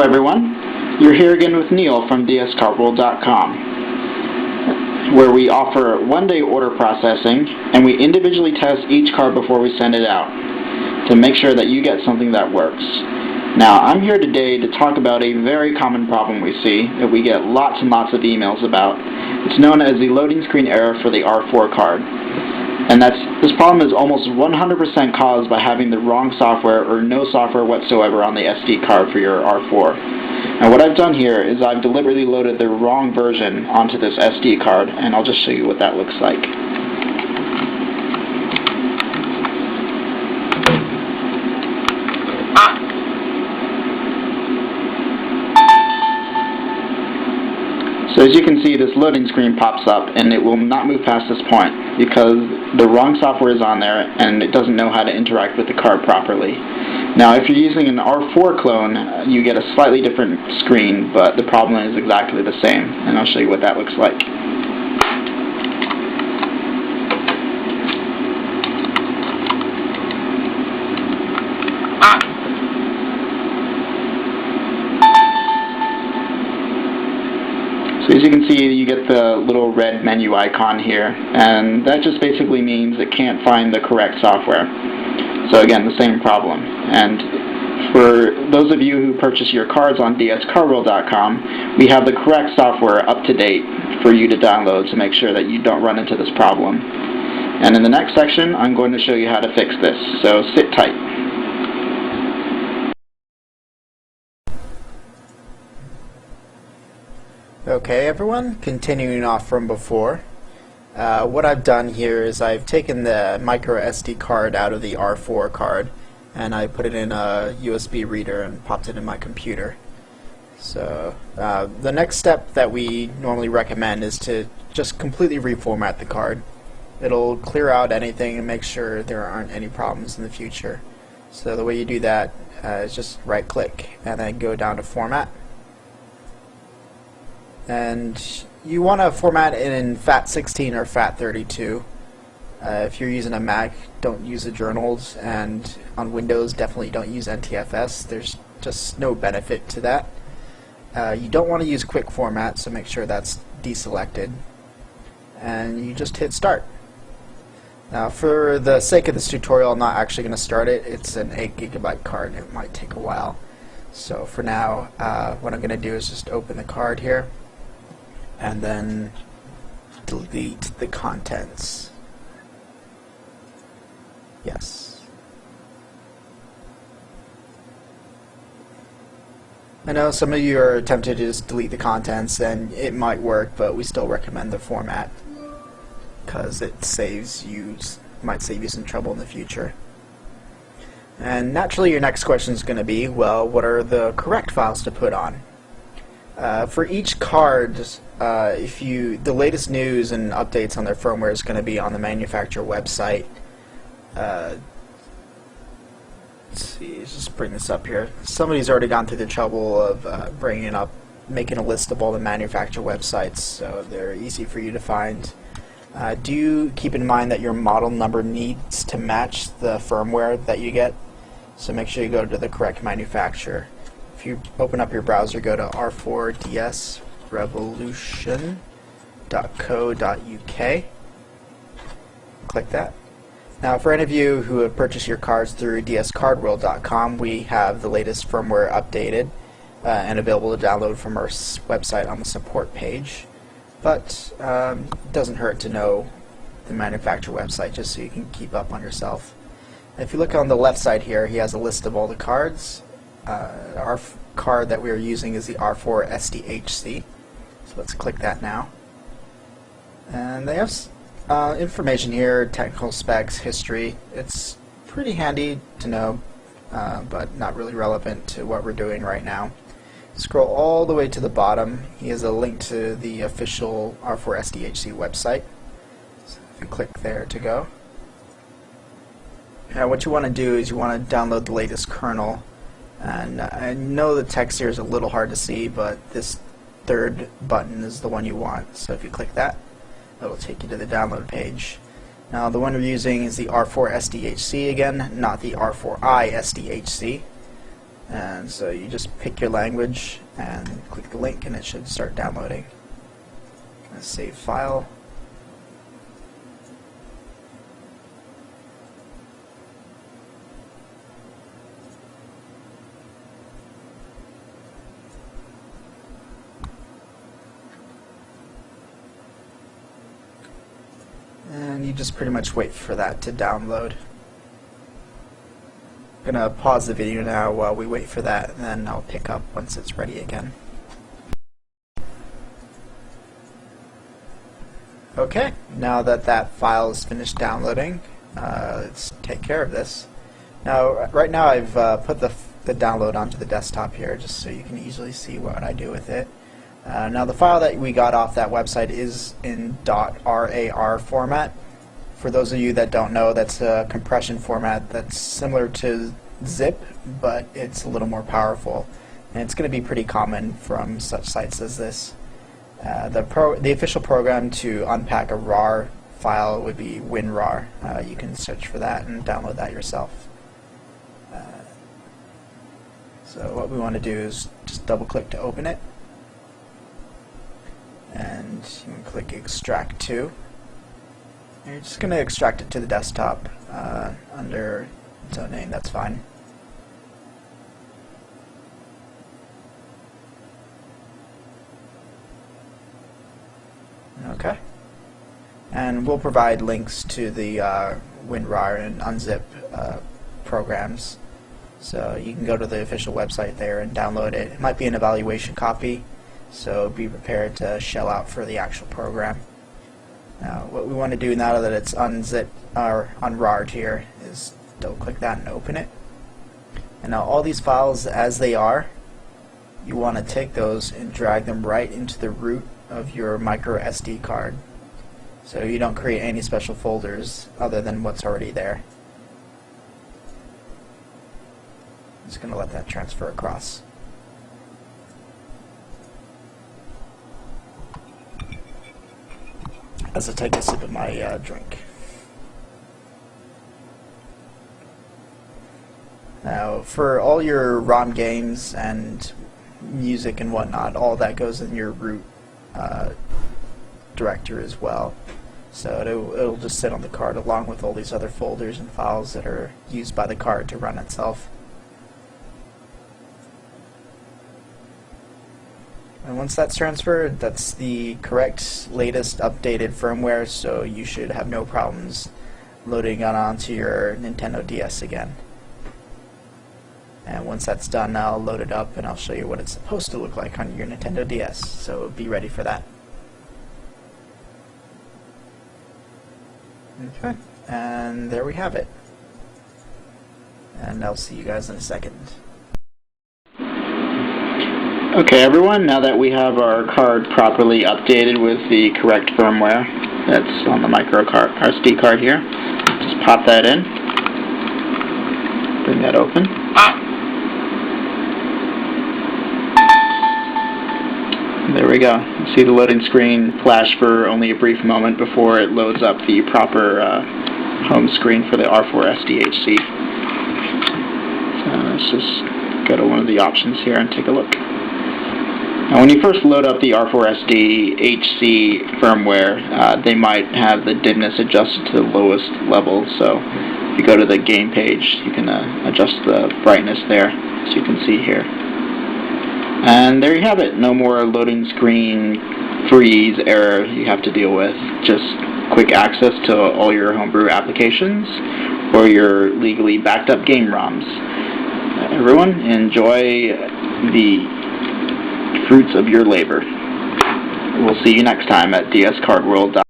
Hello everyone, you're here again with Neil from dscardworld.com, where we offer one-day order processing and we individually test each card before we send it out to make sure that you get something that works. Now, I'm here today to talk about a very common problem we see that we get lots and lots of emails about. It's known as the loading screen error for the R4 card. And this problem is almost 100% caused by having the wrong software or no software whatsoever on the SD card for your R4. And what I've done here is I've deliberately loaded the wrong version onto this SD card, and I'll just show you what that looks like. So as you can see, this loading screen pops up and it will not move past this point because the wrong software is on there and it doesn't know how to interact with the card properly. Now if you're using an R4 clone, you get a slightly different screen, but the problem is exactly the same, and I'll show you what that looks like. So as you can see, you get the little red menu icon here, and that just basically means it can't find the correct software. So again, the same problem. And for those of you who purchase your cards on dscardworld.com, we have the correct software up to date for you to download to make sure that you don't run into this problem. And in the next section, I'm going to show you how to fix this, so sit tight. Okay everyone, continuing off from before, what I've done here is I've taken the micro SD card out of the R4 card and I put it in a USB reader and popped it in my computer. So the next step that we normally recommend is to just completely reformat the card. It'll clear out anything and make sure there aren't any problems in the future. So the way you do that is just right click and then go down to format. And you want to format it in FAT16 or FAT32. If you're using a Mac, don't use the journals, and on Windows, definitely don't use NTFS. There's just no benefit to that. You don't want to use quick format, so make sure that's deselected. And you just hit start. Now, for the sake of this tutorial, I'm not actually going to start it. It's an 8 GB card, and it might take a while. So for now, what I'm going to do is just open the card here and then delete the contents. Yes. I know some of you are tempted to just delete the contents, and it might work, but we still recommend the format because it might save you some trouble in the future. And naturally your next question is going to be, well, what are the correct files to put on? For each card, the latest news and updates on their firmware is going to be on the manufacturer website. Let's see, let's just bring this up here. Somebody's already gone through the trouble of making a list of all the manufacturer websites, so they're easy for you to find. Do keep in mind that your model number needs to match the firmware that you get, so make sure you go to the correct manufacturer. If you open up your browser, go to r4dsrevolution.co.uk. Click that. Now, for any of you who have purchased your cards through dscardworld.com, we have the latest firmware updated and available to download from our website on the support page. But it doesn't hurt to know the manufacturer website just so you can keep up on yourself. If you look on the left side here, he has a list of all the cards. Our card that we are using is the R4 SDHC. So let's click that now. And they have information here, technical specs, history. It's pretty handy to know, but not really relevant to what we're doing right now. Scroll all the way to the bottom. He has a link to the official R4 SDHC website. So if you click there to go. Now what you want to do is you want to download the latest kernel. And I know the text here is a little hard to see, but this third button is the one you want. So if you click that, it will take you to the download page. Now the one we're using is the R4 SDHC again, not the R4i SDHC. And so you just pick your language and click the link and it should start downloading. Let's save file. And you just pretty much wait for that to download. I'm going to pause the video now while we wait for that, and then I'll pick up once it's ready again. Okay, now that that file is finished downloading, let's take care of this. Now, right now I've put the download onto the desktop here just so you can easily see what I do with it. Now the file that we got off that website is in .rar format. For those of you that don't know, that's a compression format that's similar to zip, but it's a little more powerful. And it's going to be pretty common from such sites as this. The official program to unpack a RAR file would be WinRAR. You can search for that and download that yourself. So what we want to do is just double click to open it. And you can click extract to. And you're just going to extract it to the desktop under its own name, that's fine. Okay. And we'll provide links to the WinRAR and Unzip programs. So you can go to the official website there and download it. It might be an evaluation copy, so be prepared to shell out for the actual program. Now, what we want to do now that it's unzipped or unRAR'd here is double click that and open it. And now all these files as they are, you want to take those and drag them right into the root of your micro SD card. So you don't create any special folders other than what's already there. I'm just going to let that transfer across. As I take a sip of my drink. Now, for all your ROM games and music and whatnot, all that goes in your root directory as well. So it'll just sit on the card along with all these other folders and files that are used by the card to run itself. And once that's transferred, that's the correct latest updated firmware, so you should have no problems loading it onto your Nintendo DS again. And once that's done, I'll load it up and I'll show you what it's supposed to look like on your Nintendo DS, so be ready for that. Okay, and there we have it. And I'll see you guys in a second. Okay everyone, now that we have our card properly updated with the correct firmware that's on the micro card, SD card here, just pop that in, bring that open. There we go. You see the loading screen flash for only a brief moment before it loads up the proper home screen for the R4 SDHC. So let's just go to one of the options here and take a look. Now, when you first load up the R4SD HC firmware, they might have the dimness adjusted to the lowest level. So if you go to the game page, you can adjust the brightness there, as you can see here. And there you have it. No more loading screen freeze error you have to deal with. Just quick access to all your homebrew applications or your legally backed up game ROMs. Everyone, enjoy the fruits of your labor. We'll see you next time at dscardworld.com.